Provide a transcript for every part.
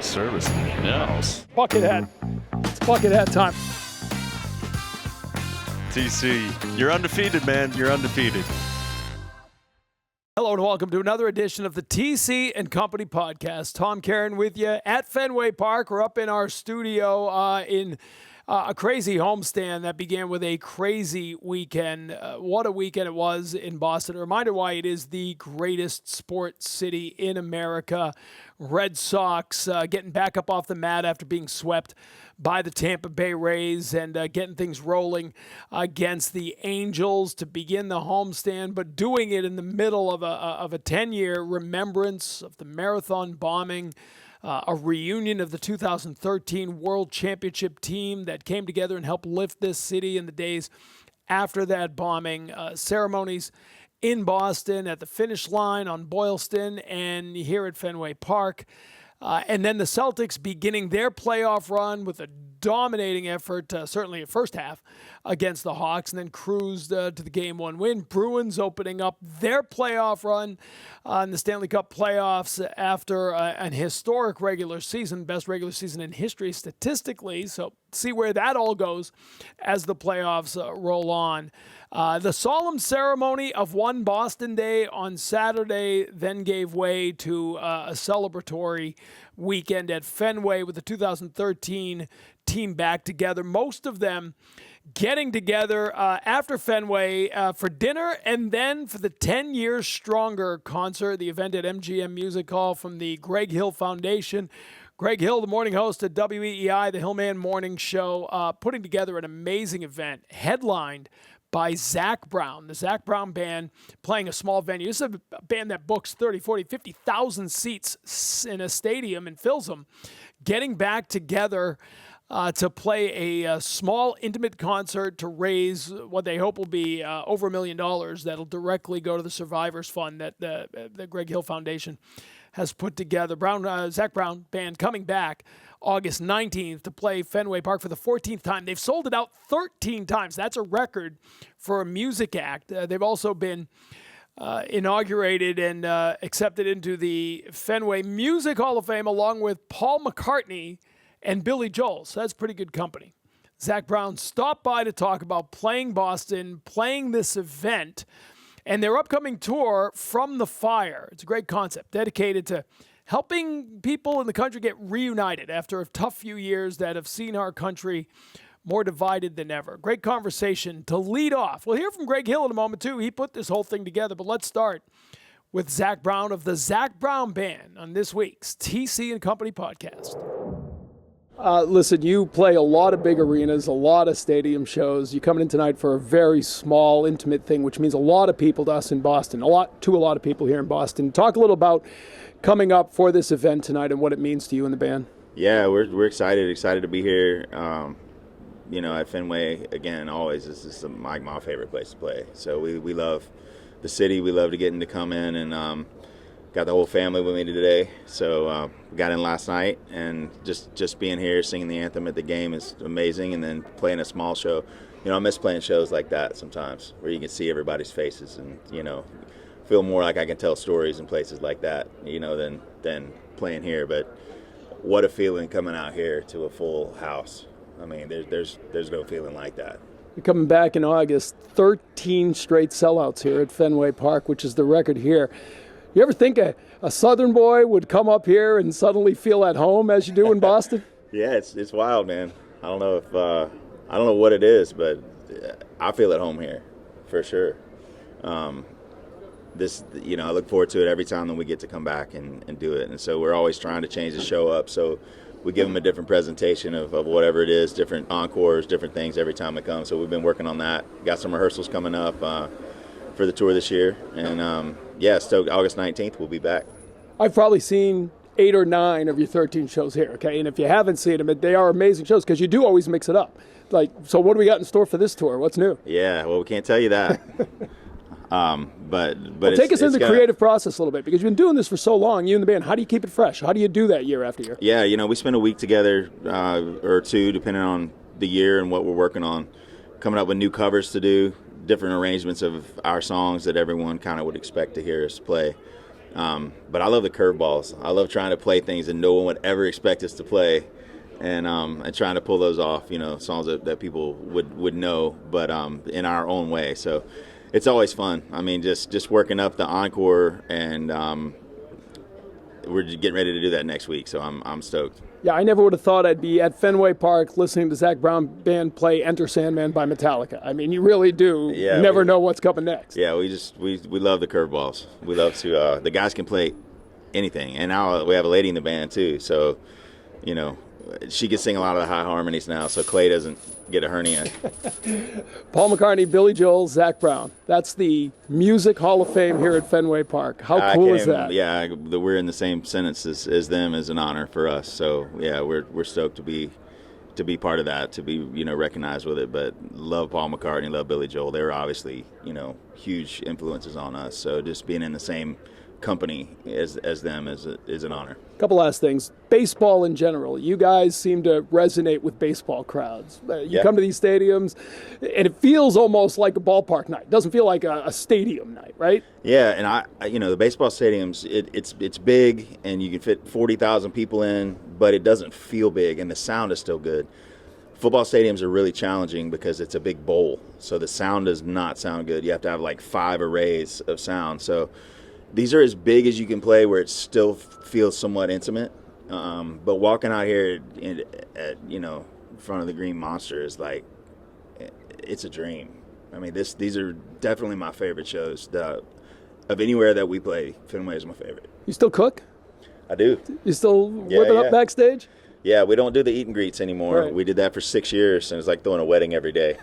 Secret Service in the house. Buckethead. It's Buckethead time. TC, you're undefeated, man. You're undefeated. Hello and welcome to another edition of the TC and Company podcast. Tom Caron with you at Fenway Park. We're up in our studio in a crazy homestand that began with a crazy weekend. What a weekend it was in Boston. A reminder why it is the greatest sports city in America. Red Sox getting back up off the mat after being swept by the Tampa Bay Rays and getting things rolling against the Angels to begin the homestand, but doing it in the middle of a 10-year remembrance of the marathon bombing, a reunion of the 2013 World Championship team that came together and helped lift this city in the days after that bombing. Ceremonies in Boston, at the finish line on Boylston, and here at Fenway Park. And then the Celtics beginning their playoff run with a dominating effort, certainly at first half, against the Hawks, and then cruised to the Game 1 win. Bruins opening up their playoff run in the Stanley Cup playoffs after an historic regular season, best regular season in history statistically. So see where that all goes as the playoffs roll on. The solemn ceremony of one Boston Day on Saturday then gave way to a celebratory weekend at Fenway with the 2013 team back together. Most of them getting together after Fenway for dinner and then for the 10 Years Stronger concert, the event at MGM Music Hall from the Greg Hill Foundation. Greg Hill, the morning host at WEEI, the Hillman Morning Show, putting together an amazing event headlined by Zac Brown, the Zac Brown Band, playing a small venue. This is a band that books 30, 40, 50,000 seats in a stadium and fills them, getting back together to play a small, intimate concert to raise what they hope will be over $1 million that'll directly go to the Survivors Fund that the Greg Hill Foundation has put together. Zac Brown Band coming back August 19th to play Fenway Park for the 14th time. They've sold it out 13 times. That's a record for a music act. They've also been inaugurated and accepted into the Fenway Music Hall of Fame along with Paul McCartney and Billy Joel. So that's pretty good company. Zac Brown stopped by to talk about playing Boston, playing this event, and their upcoming tour, From the Fire. It's a great concept dedicated to helping people in the country get reunited after a tough few years that have seen our country more divided than ever. Great conversation to lead off. We'll hear from Greg Hill in a moment, too. He put this whole thing together, but let's start with Zac Brown of the Zac Brown Band on this week's TC and Company podcast. Listen, you play a lot of big arenas, a lot of stadium shows. You're coming in tonight for a very small, intimate thing, which means a lot of people to us in Boston, a lot of people here in Boston. Talk a little about coming up for this event tonight and what it means to you and the band. Yeah, we're excited to be here. At Fenway again. Always, this is my favorite place to play. So we love the city. We love to get in to come in and. Got the whole family with me today, so got in last night, and just being here, singing the anthem at the game is amazing, and then playing a small show. I miss playing shows like that sometimes, where you can see everybody's faces and, feel more like I can tell stories in places like that, than playing here. But what a feeling coming out here to a full house. I mean, there's no feeling like that. You're coming back in August, 13 straight sellouts here at Fenway Park, which is the record here. You ever think a Southern boy would come up here and suddenly feel at home as you do in Boston? Yeah, it's wild, man. I don't know what it is, but I feel at home here for sure. I look forward to it every time that we get to come back and do it. And so we're always trying to change the show up. So we give them a different presentation of whatever it is, different encores, different things every time it comes. So we've been working on that. Got some rehearsals coming up for the tour this year. And stoked. August 19th, we'll be back. I've probably seen 8 or 9 of your 13 shows here, okay? And if you haven't seen them, they are amazing shows because you do always mix it up. So what do we got in store for this tour? What's new? Yeah, well, we can't tell you that. But take us into the creative process a little bit, because you've been doing this for so long, you and the band. How do you keep it fresh? How do you do that year after year? Yeah, we spend a week together or two, depending on the year and what we're working on, coming up with new covers to do, different arrangements of our songs that everyone kind of would expect to hear us play. But I love the curveballs. I love trying to play things that no one would ever expect us to play, and trying to pull those off. Songs that people would know, but in our own way. So it's always fun. I mean, just working up the encore, and we're just getting ready to do that next week. So I'm stoked. Yeah, I never would have thought I'd be at Fenway Park listening to Zac Brown Band play Enter Sandman by Metallica. I mean, you really do never know what's coming next. Yeah, we love the curveballs. We love to the guys can play anything. And now we have a lady in the band too, so she can sing a lot of the high harmonies now, so Clay doesn't get a hernia. Paul McCartney, Billy Joel, Zac Brown. That's the Music Hall of Fame here at Fenway Park. How cool is that? Yeah, that we're in the same sentence as them is an honor for us. So yeah, we're stoked to be part of that, to be recognized with it. But love Paul McCartney, love Billy Joel. They're obviously huge influences on us. So just being in the same company as them is an honor. Couple last things. Baseball in general. You guys seem to resonate with baseball crowds. You come to these stadiums, and it feels almost like a ballpark night. It doesn't feel like a stadium night, right? Yeah, and the baseball stadiums, it's big, and you can fit 40,000 people in, but it doesn't feel big, and the sound is still good. Football stadiums are really challenging because it's a big bowl, so the sound does not sound good. You have to have like 5 arrays of sound. So these are as big as you can play where it still feels somewhat intimate. But walking out here at front of the Green Monster is like, it's a dream. I mean, these are definitely my favorite shows. Of anywhere that we play, Fenway is my favorite. You still cook? I do. You still whip it up backstage? Yeah, we don't do the eat and greets anymore. Right. We did that for 6 years, and it's like throwing a wedding every day.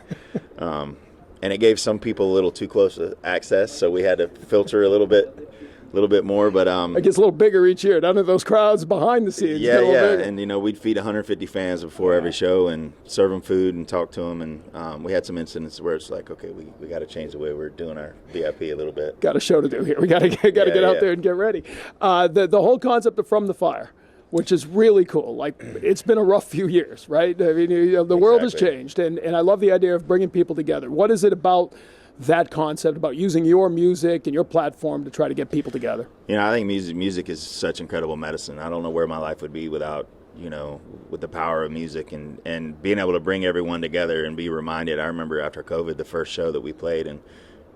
And it gave some people a little too close access, so we had to filter a little bit more. But it gets a little bigger each year. None of those crowds behind the scenes. Yeah. And we'd feed 150 fans before every show and serve them food and talk to them. And we had some incidents where it's like, okay, we got to change the way we're doing our VIP a little bit. Got a show to do here. We got to get out there and get ready. The whole concept of From the Fire, which is really cool. Like, it's been a rough few years, right? I mean, the world has changed, and I love the idea of bringing people together. What is it about that concept, about using your music and your platform to try to get people together? I think music is such incredible medicine. I don't know where my life would be without, with the power of music and being able to bring everyone together and be reminded. I remember after COVID, the first show that we played, and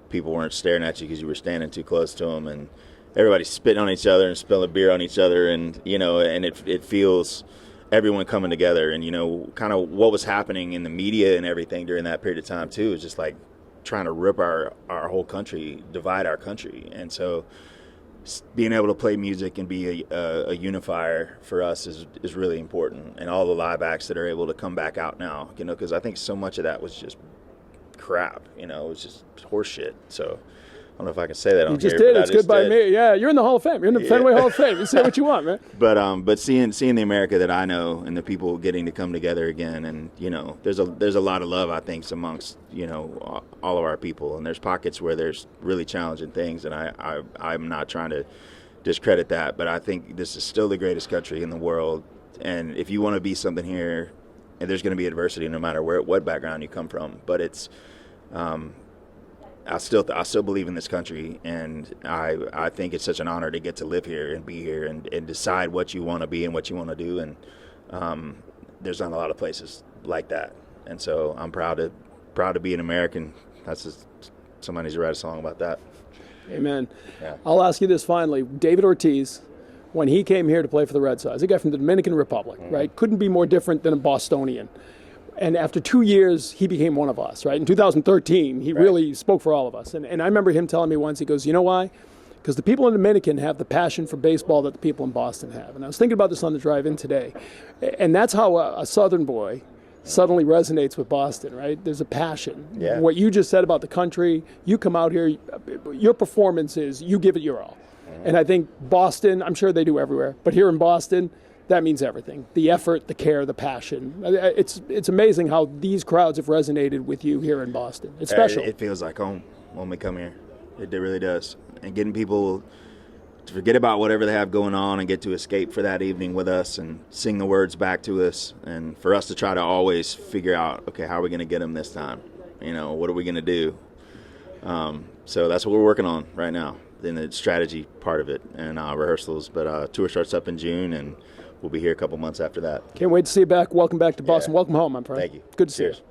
people weren't staring at you because you were standing too close to them, and everybody's spitting on each other and spilling beer on each other, and and it feels everyone coming together. And kind of what was happening in the media and everything during that period of time too is just like trying to rip our whole country, divide our country. And so being able to play music and be a unifier for us is really important. And all the live acts that are able to come back out now, because I think so much of that was just crap. It was just horse shit. So I don't know if I can say that on here. You just did. It's good by me. Yeah, you're in the Hall of Fame. You're in the Fenway Hall of Fame. You say what you want, man. But seeing the America that I know and the people getting to come together again, and there's a lot of love, I think, amongst all of our people. And there's pockets where there's really challenging things, and I'm not trying to discredit that, but I think this is still the greatest country in the world. And if you want to be something here, and there's going to be adversity no matter what background you come from, but it's I still believe in this country, and I think it's such an honor to get to live here and be here and decide what you want to be and what you want to do. And there's not a lot of places like that, and so I'm proud to be an American. Somebody needs to write a song about that. Amen. Yeah. I'll ask you this finally. David Ortiz, when he came here to play for the Red Sox, a guy from the Dominican Republic, right? Couldn't be more different than a Bostonian. And after 2 years, he became one of us, right? In 2013, he really spoke for all of us. And I remember him telling me once, he goes, you know why? Because the people in Dominican have the passion for baseball that the people in Boston have. And I was thinking about this on the drive in today. And that's how a Southern boy suddenly resonates with Boston, right? There's a passion. Yeah. What you just said about the country, you come out here, your performance is, you give it your all. And I think Boston, I'm sure they do everywhere, but here in Boston, that means everything. The effort, the care, the passion. It's amazing how these crowds have resonated with you here in Boston. It's special. It feels like home when we come here. It really does. And getting people to forget about whatever they have going on and get to escape for that evening with us and sing the words back to us, and for us to try to always figure out, okay, how are we going to get them this time? What are we going to do? So that's what we're working on right now. the strategy part of it and rehearsals. But tour starts up in June, and we'll be here a couple months after that. Can't wait to see you back. Welcome back to Boston. Yeah. Welcome home, my friend. Thank you. Good to see you. Cheers.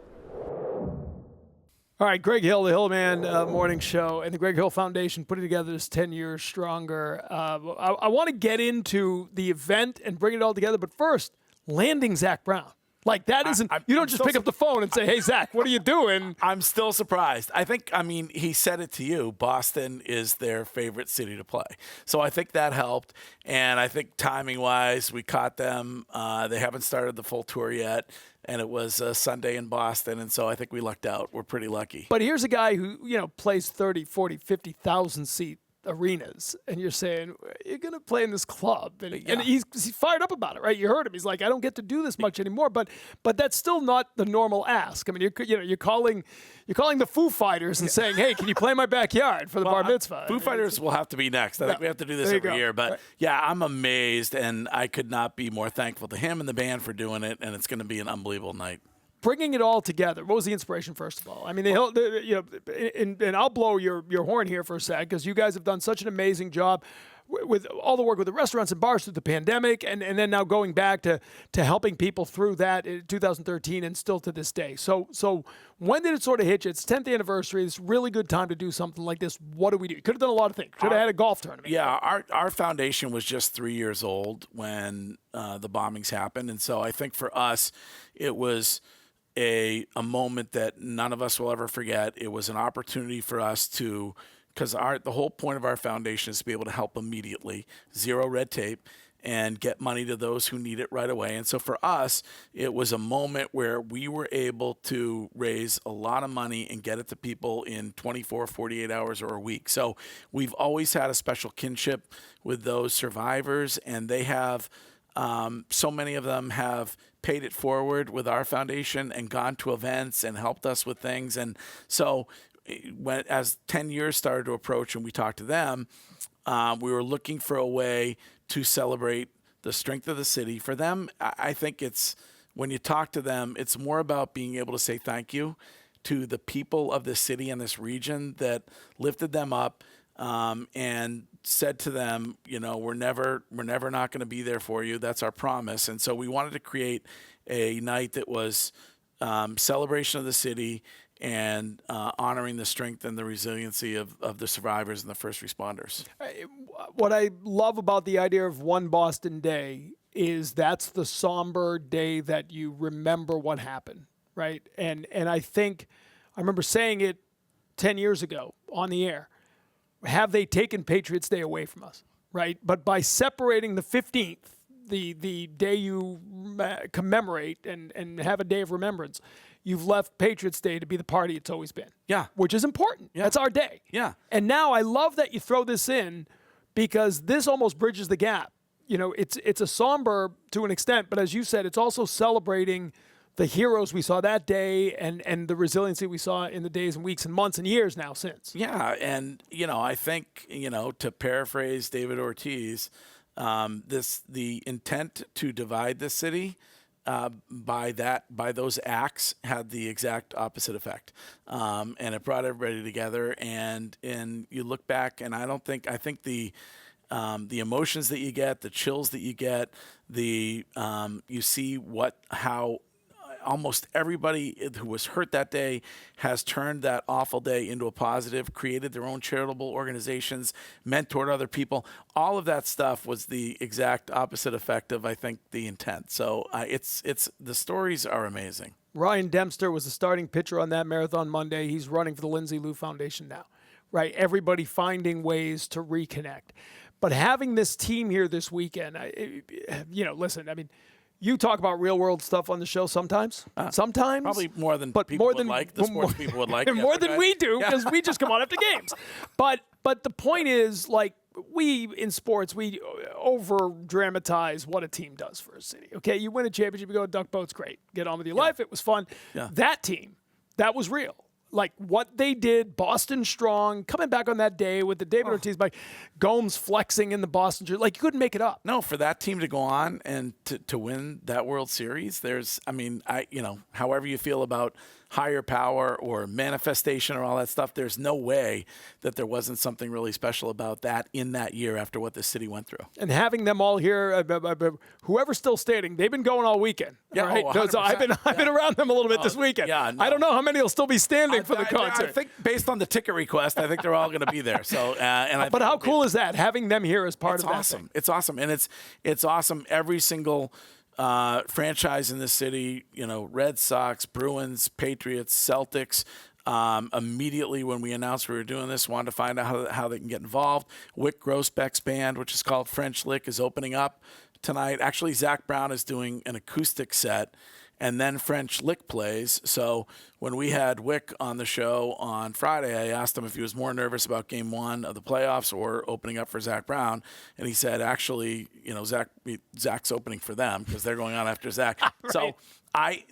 All right, Greg Hill, the Hillman Morning Show, and the Greg Hill Foundation putting together this 10 Years Stronger. I want to get into the event and bring it all together, but first, landing Zac Brown. Like, that isn't, you don't just pick up the phone and say, hey, Zac, what are you doing? I'm still surprised. He said it to you. Boston is their favorite city to play. So I think that helped. And I think timing-wise, we caught them. They haven't started the full tour yet. And it was a Sunday in Boston. And so I think we lucked out. We're pretty lucky. But here's a guy who, plays 30, 40, 50,000 seat arenas, and you're saying, you're going to play in this club. And he's fired up about it, right? You heard him. He's like, I don't get to do this much anymore. But that's still not the normal ask. I mean, you're calling the Foo Fighters and saying, hey, can you play my backyard for the bar mitzvah? Foo Fighters will have to be next. I think we have to do this every year. But, I'm amazed, and I could not be more thankful to him and the band for doing it, and it's going to be an unbelievable night. Bringing it all together, what was the inspiration, first of all? I mean, and I'll blow your horn here for a sec, because you guys have done such an amazing job with all the work with the restaurants and bars through the pandemic, and then now going back to helping people through that in 2013 and still to this day. So when did it sort of hit you? It's 10th anniversary. It's a really good time to do something like this. What do we do? You could have done a lot of things. Could have had a golf tournament. Yeah, our foundation was just 3 years old when the bombings happened, and so I think for us, it was a moment that none of us will ever forget. It was an opportunity for us to, because the whole point of our foundation is to be able to help immediately, zero red tape, and get money to those who need it right away. And so for us, it was a moment where we were able to raise a lot of money and get it to people in 24, 48 hours or a week. So we've always had a special kinship with those survivors, and they have so many of them have paid it forward with our foundation and gone to events and helped us with things. And so as 10 years started to approach and we talked to them, we were looking for a way to celebrate the strength of the city. For them, I think when you talk to them, it's more about being able to say thank you to the people of this city and this region that lifted them up, and said to them, we're never not going to be there for you. That's our promise. And so we wanted to create a night that was celebration of the city and honoring the strength and the resiliency of the survivors and the first responders. What I love about the idea of One Boston Day is that's the somber day that you remember what happened, right? And I think I remember saying it 10 years ago on the air. Have they taken Patriots Day away from us, right? But by separating the 15th, the day you commemorate and have a day of remembrance, you've left Patriots Day to be the party it's always been. Yeah. Which is important. Yeah. That's our day. Yeah. And now I love that you throw this in, because this almost bridges the gap. It's a somber to an extent, but as you said, it's also celebrating the heroes we saw that day and the resiliency we saw in the days and weeks and months and years now since. Yeah, and I think to paraphrase David Ortiz, the intent to divide the city by those acts had the exact opposite effect, and it brought everybody together. And you look back, and I think the emotions that you get, the chills that you get, you see how almost everybody who was hurt that day has turned that awful day into a positive, created their own charitable organizations, mentored other people. All of that stuff was the exact opposite effect of, I think, the intent. So it's the stories are amazing. Ryan Dempster was the starting pitcher on that Marathon Monday. He's running for the Lindsay Lou Foundation now, right? Everybody finding ways to reconnect. But having this team here this weekend, listen, I mean, you talk about real world stuff on the show sometimes. Sometimes. Probably more than people would like. The sports people would like. More than we do, because we just come on after games. But the point is, like, we in sports, we over dramatize what a team does for a city. Okay, you win a championship, you go duck boats, great. Get on with your life. It was fun. Yeah. That team, that was real. Like what they did, Boston strong, coming back on that day with the David Ortiz, like Gomes flexing in the Boston jersey, like you couldn't make it up. No, for that team to go on and to win that World Series, however you feel about higher power or manifestation or all that stuff, there's no way that there wasn't something really special about that in that year after what the city went through. And having them all here, whoever's still standing, they've been going all weekend. Yeah, right? oh, So I've been around them a little bit this weekend. yeah, no. I don't know how many will still be standing for the I concert. think based on the ticket request, I think they're all going to be there. So, But how cool is that, having them here as part it's of that awesome. thing? It's awesome, and it's awesome. Every single franchise in the city, Red Sox, Bruins, Patriots, Celtics. Immediately when we announced we were doing this, wanted to find out how they can get involved. Wick Grossbeck's band, which is called French Lick, is opening up tonight. Actually, Zac Brown is doing an acoustic set, and then French Lick plays. So when we had Wick on the show on Friday, I asked him if he was more nervous about Game 1 of the playoffs or opening up for Zac Brown, and he said, actually, Zach's opening for them because they're going on after Zach. Right. So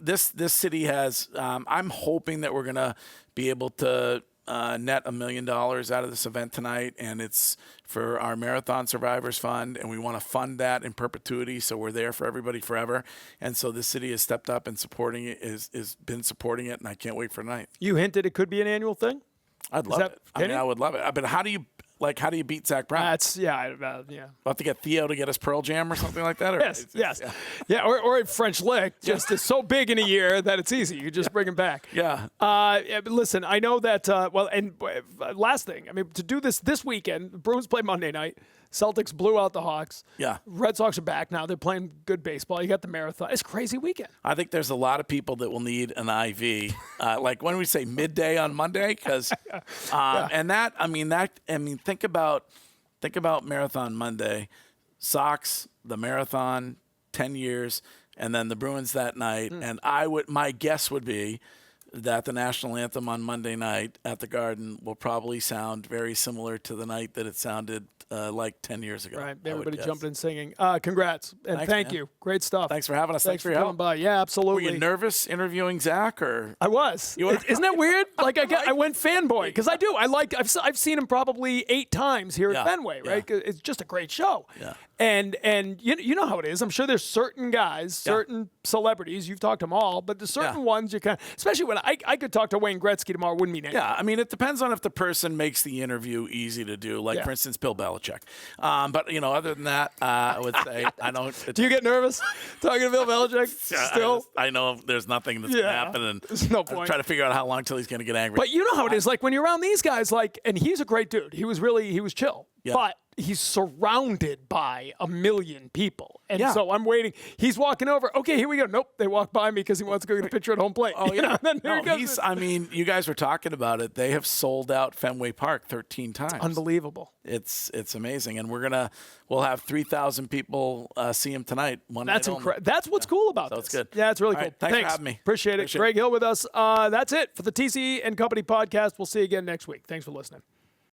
this city has. I'm hoping that we're gonna be able to net $1 million out of this event tonight, and it's for our Marathon Survivors Fund, and we want to fund that in perpetuity, so we're there for everybody forever. And so the city has stepped up and supporting it, is been supporting it, and I can't wait for tonight. You hinted it could be an annual thing? I'd love it. I would love it. But how do you beat Zac Brown? That's yeah. We'll have to get Theo to get us Pearl Jam or something like that? Or Yes. Or French Lick. Just is so big in a year that it's easy. You just bring him back. Yeah. But listen, I know that, last thing, to do this weekend, the Bruins play Monday night. Celtics blew out the Hawks. Yeah. Red Sox are back now. They're playing good baseball. You got the marathon. It's a crazy weekend. I think there's a lot of people that will need an IV, like when we say midday on Monday, because think about Marathon Monday, Sox, the marathon, 10 years, and then the Bruins that night. And my guess would be that the national anthem on Monday night at the Garden will probably sound very similar to the night that it sounded like 10 years ago. Right, everybody jumping and singing. Congrats, and Thanks, thank man. you. Great stuff. Thanks for having us. Thanks for your coming help. by. Yeah, absolutely. Were you nervous interviewing Zach, or? I was. Isn't that weird? Like I went fanboy because I do. I've seen him probably 8 times here at Fenway. Right? 'Cause it's just a great show. Yeah. And you know how it is. I'm sure there's certain guys, certain celebrities. You've talked to them all, but there's certain ones you kind of, especially when I could talk to Wayne Gretzky tomorrow. Wouldn't mean anything. Yeah, it depends on if the person makes the interview easy to do. Like for instance, Bill Belichick. But other than that, I would say I don't. Do you get nervous talking to Bill Belichick? Still, I know there's nothing that's gonna happen, and there's no point. I'm trying to figure out how long till he's gonna get angry. But you know how it is. Like when you're around these guys, and he's a great dude. He was chill. Yeah. But he's surrounded by a million people. And Yeah. so I'm waiting. He's walking over. Okay, here we go. Nope. They walk by me because he wants to go get a picture at home plate. Oh, yeah. And then here goes. You guys were talking about it. They have sold out Fenway Park 13 times. Unbelievable. It's amazing. And we'll have 3,000 people see him tonight. That's incredible. That's what's cool about this. That's good. Yeah, it's really All cool. right, thanks for having me. Appreciate it. Greg Hill with us. That's it for the TC and Company podcast. We'll see you again next week. Thanks for listening.